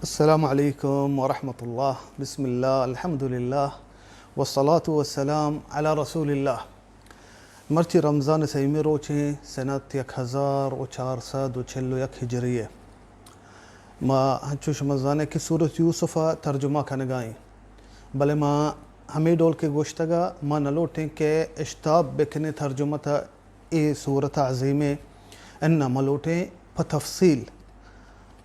السلام عليكم ورحمة الله. بسم الله الحمد لله والصلاة والسلام على رسول الله. مرچی رمضان سیمی روچه سنت 1441 هجریه ما هنچوش مزانه که سورة یوسف ترجمه کنگائی بله ما ہمیں ڈول کے گوشتگا ما نلوٹیں کہ اشتاب بکنے ترجمہ تا ای سورة عظیمه انہ ملوٹیں پا تفصیل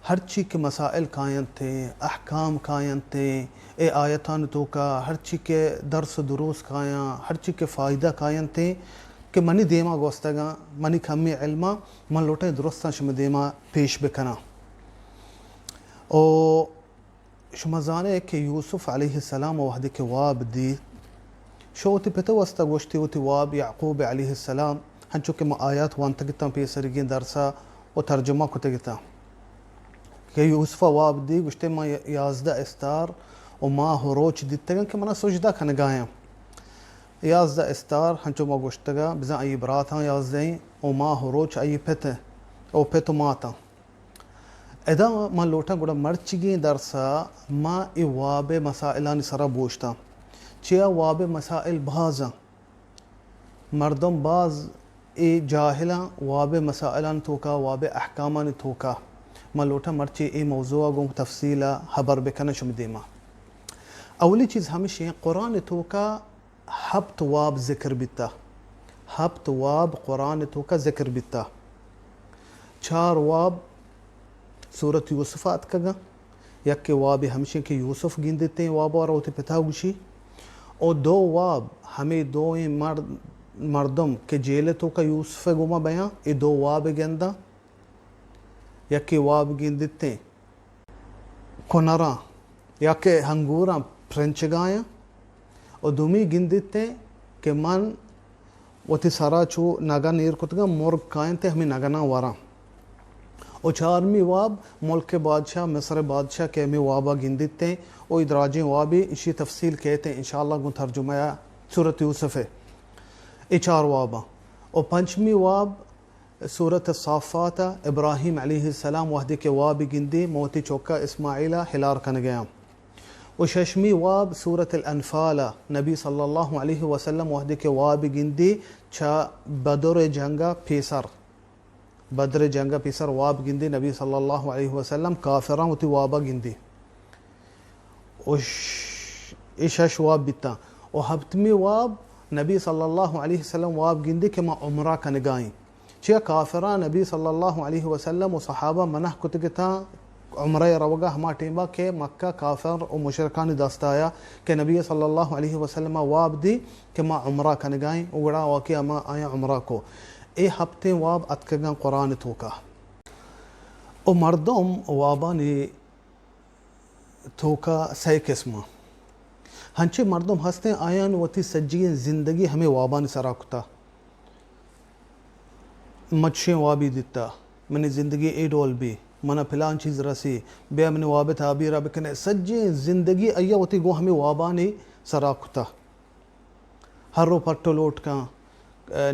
ہر چیز کے مسائل قائم تھے، احکام قائم تھے، اے آیتان تو کا ہر چیز کے درس دروس قائم، ہر چیز کے فائدہ قائم تھے کہ منی دیما گوستگا منی کمی علمہ من لوٹیں درستان شما دیما پیش بکنا. او شما زانے کہ یوسف علیہ السلام وحدی کے واب دی شوتی پتہ وستا گوشتی ہوتی واب یعقوب علیہ السلام ہنچو کہ ما آیات وانتگتا پیسرگین درسا و ترجمہ کو تگتا کہ یوسف واب دی گوشتے ما 11 استار و ما هروچ دیتگن کہ منا سجدہ کنگایا 11 استار ہنچو ما گوشتگا بزن ای براتا 11 و ما هروچ ای پت او پتو ماتا ادا ما لوٹا گوڑا مرچگی درسا ما ای واب مسائلانی سرا بوشتا چیا واب مسائل بازا مردم باز ای جاہلا واب مسائلان توکا واب احکامان توکا ما لوٹا مرچی ای موضوع گو تفصیلا خبر بکنا شم دیما. اولی چیز ہمیشہ قرآن تو کا ہبت واب ذکر بیتا ہبت واب قرآن تو کا ذکر بیتا 4 واب سورة یوسف اتکگا یک واب ہمیشہ کہ یوسف گین دیتے ہیں واب اور ہوتے پتا گوشی اور 2 واب ہمیں 2 مردم کے جیلے تو کا یوسف گوما بیان ای 2 واب گندا یکی واب گندتے کنرا یکی ہنگورا پرنچگایا اور دومی گندتے کہ من وتی سارا چو نگا نیر کتگا مرگ کائن تے ہمیں نگنا ورا اور 4ویں واب ملک بادشاہ مصر بادشاہ کے ہمیں وابا گندتے اور ادراجیں وابی اسی تفصیل کہتے ہیں انشاءاللہ گن ترجمہ سورة یوسف ہے ای 4 وابا اور 5ویں واب سورة الصافات ابراہیم علیہ السلام وحدی کے واب گندی موتی چوکا اسماعیلہ ہلار کن گیا و 6ویں واب سورة الانفال نبی صلی اللہ علیہ وسلم وحدی کے واب گندی چا بدر جنگا پیسر واب گندی نبی صلی اللہ علیہ وسلم کافران وتی وابا گندی و 6 واب بیتا و 7ویں واب نبی صلی اللہ علیہ وسلم واب گندی کہ ما عمرہ کنگائیں چیا کافران نبی صلی اللہ علیہ وسلم و صحابہ منح کتگتا عمرہ روگا ہما ٹیمبا کہ مکہ کافر و مشرکان دستایا کہ نبی صلی اللہ علیہ وسلم واب دی کہ ما عمرہ کنگائیں اگڑا واقعہ ما آیا عمرہ کو اے ہفتے واب اتکگا قرآن توکا او مردم وابانی توکا 6 قسمہ ہنچے مردم ہستے آیان وتی سجین زندگی ہمیں وابانی سراکتا مچھیں وابی دیتا منی زندگی ای ڈول بھی منا پلان چیز رسی بیا منی واب تعبیرہ بکنے سجین زندگی ایا وتی گو ہمیں وابانی سراکتا ہر رو پٹو لوٹ کا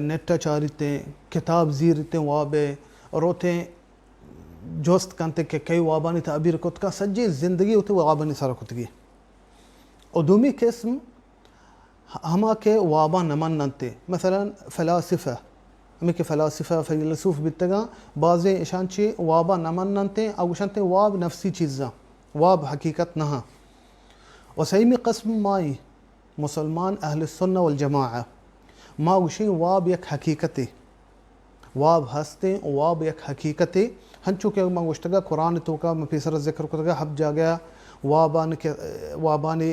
نیٹا چاریتے کتاب زیرتے وابے روتے جوست کانتے کہ کئی وابانی تعبیر کت کا سجین زندگی ہوتی وابانی سراکتگی اور دومی قسم ہما کے وابا نمن ننتے مثلا فلاسفہ ہمیں کہ فلاسفہ فیلسوف بیتگا بعضی اشانچی وابا نمن ننتے اوشانتے واب نفسی چیزاں واب حقیقت نہا و 6ویں قسم مائی مسلمان اہل السنہ والجماعہ ما وشین واب یک حقیقتی واب ہستے واب یک حقیقتی ہنچو کہ ما گوشتگا قرآن تو کا مپیسر ذکر کتگا حب جا گیا وابانی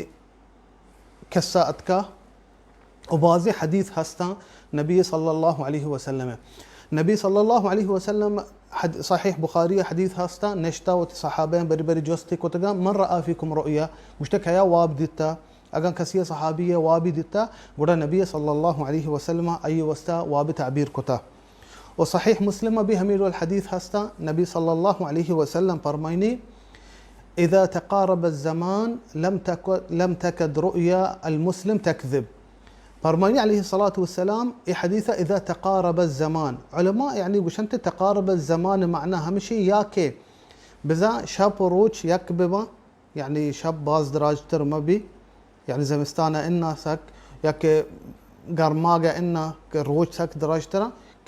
قصہ اتکا و بعضی حدیث ہستا نبی صلی اللہ علیہ وسلم نبی صلی اللہ علیہ وسلم صحیح بخاری حدیث ہستا نشتا و صحابہ بری بری جوستی کتگا من رأى فیکم رؤیا گوشتک یا واب دیتا اگر کسی صحابی وابی دیتا گوڑا نبی صلی اللہ علیہ وسلم ای وستا واب تعبیر کتا و صحیح مسلم بھی ہمیں الحدیث ہستا نبی صلی اللہ علیہ وسلم فرمائنی اذا تقارب الزمان لم تكد رؤيا المسلم تكذب فرماني عليه الصلاة والسلام حديث إذا تقارب الزمان علماء يعني وش أنت تقارب الزمان معناها مشي ياكي بذا شاب وروج يك بما يعني شاب باز دراجتر مبي يعني زمستانا إنا سك يك گرماگا إنا روج سك دراجتر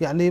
يعني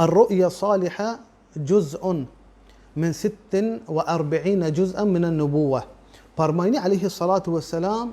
الرؤيا الصالحة جزء من 46 جزءا من النبوة فرماني عليه الصلاة والسلام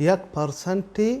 1%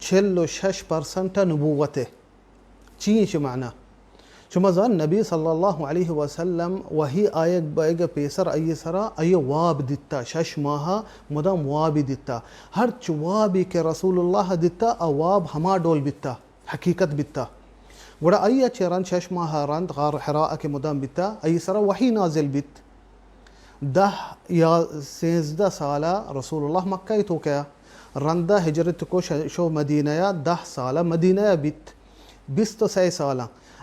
66% نبوته چی شو معنا شو مزان نبي صلى الله عليه وسلم وهي آية بايقة بيسر أي سرا أي واب دتا شش ماها مدام واب دتا هر وابي كرسول الله دتا أواب هما دول بتا حقيقة بتا ودا أي ران شش ماها ران غار حراء كمدام بتا أي سرا وحي نازل بت ده يا 16 سالة رسول الله مكة يتوكا رندا هجرتكو شو مدينة يا 10 سالة مدينة بت 26 سالة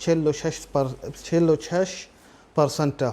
66%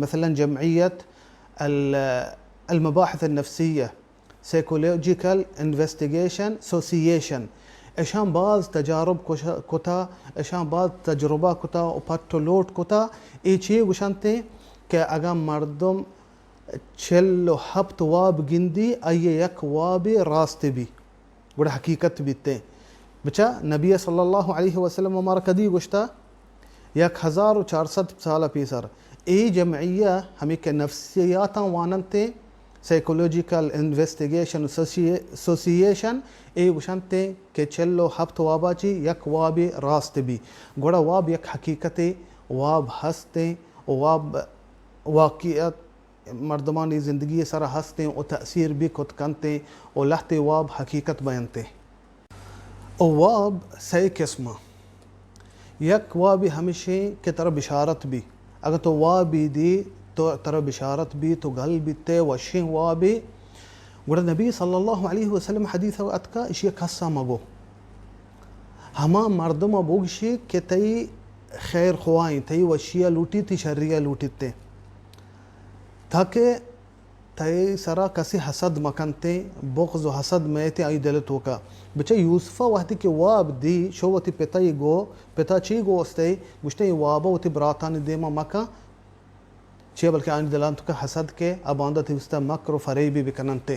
مثلا جمعية المباحث النفسية Psychological Investigation Association اشان باز تجارب كتا اشان باز تجربة كتا وباتولوت كتا ايشي وشانتي كأجام مردم چلو حبت واب جندي اي يك وابي راست بي وده حقيقة بيته بچا نبي صلى الله عليه وسلم ومارا كدي گشتا 1400 سال پیسر اي جمعية همي كنفسيات واننتي Psychological Investigation Association اي وشانتي كچلو حبت واباچي يك وابي راست بي گوڑا واب يك حقيقتي واب هستي واب واقعيت مردمانی زندگی سر هستیں و تأثیر بھی خود کنتے و لحتے واب حقیقت بیانتے او واب سی قسمہ یک وابی ہمیشہ کے طرح بشارت بھی اگر تو وابی دی تو طرح بشارت بھی تو گل بیتے وشین وابی گوڑا نبی صلی اللہ علیہ وسلم حدیث اتکا اشی قصہ مگو ہما مردم بوگشی کہ تی خیر خوائیں تی وشیہ لوٹی تی شریہ لوٹی تے تاکہ تای سرا کسی حسد مکنتے بغض و حسد میتے آئی دلتو کا بچے یوسفہ وقتی کہ واب دی شوتی پتای گو پتا چی گو استے گوشتے وابا وتی براتانی دیما مکا چی بلکہ آنی دلانتو کا حسد کے اب آندہ تی استا مکر و فریبی بکننتے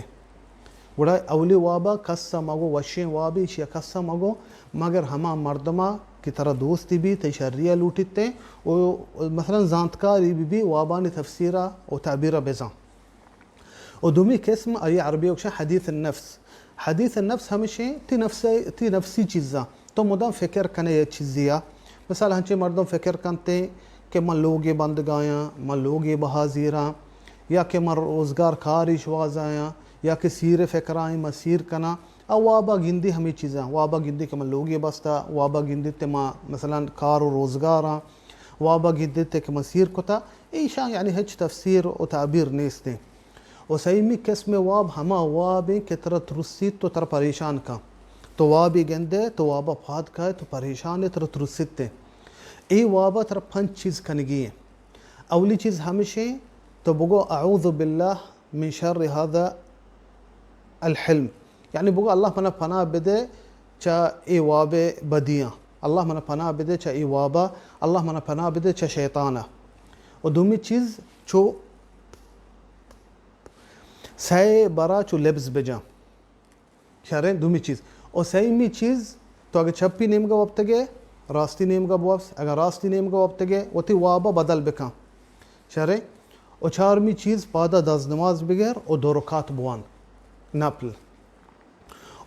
وڑا اولی وابا قصہ مگو وشین وابی شیا قصہ مگو مگر ہما مردمہ کی طرح دوستی بھی تشریع لوٹتے و مثلا زانتکاری بھی وابانی تفسیرہ و تعبیرہ بزان و دومی قسم ای عربی وکشن حدیث النفس ہمیشہ تی نفسی چیزاں تو مدام فکر کنے یہ چیزیاں مثلا ہنچے مردم فکر کنتے کہ من لوگے بندگایاں من لوگے بہازیراں یا کہ من روزگار کاری شوازایاں یا کہ سیر فکرائیں من سیر کنا او وابا گندی ہمیں چیزاں وابا گندی کہ من لوگی بستا وابا گندی تے ما مثلا کار و روزگاراں وابا گندی تے کہ من سیر کتا ایشان یعنی ہچ تفسیر و تعبیر نیستے و سیمی قسم واب ہما وابیں کہ ترہ ترسید تو ترہ پریشان کا تو وابی گندے تو وابا پھاد کا ہے تو پریشان ہے ترہ ترسید تے ای وابا ترہ 5 چیز کنگی ہیں اولی چیز ہمیشہ تو بگو اعوذ باللہ من شر هذا الحلم يعني بقول الله منا پناه بده چا ای واب بدیاں الله منا پناه بده چا ای وابا الله منا پناه بده چا شیطانه و دومی چیز چو سعی برا چو لبز بجام شارين دومی چیز و سیمی چیز تو اگر چپی نیمگا وابتگه راستی نیمگا بوابس اگر راستی نیمگا وابتگه و تی وابا بدل بکن شارين و چارمی چیز بعد از نماز بگیر و 2 رکعت بوان نفل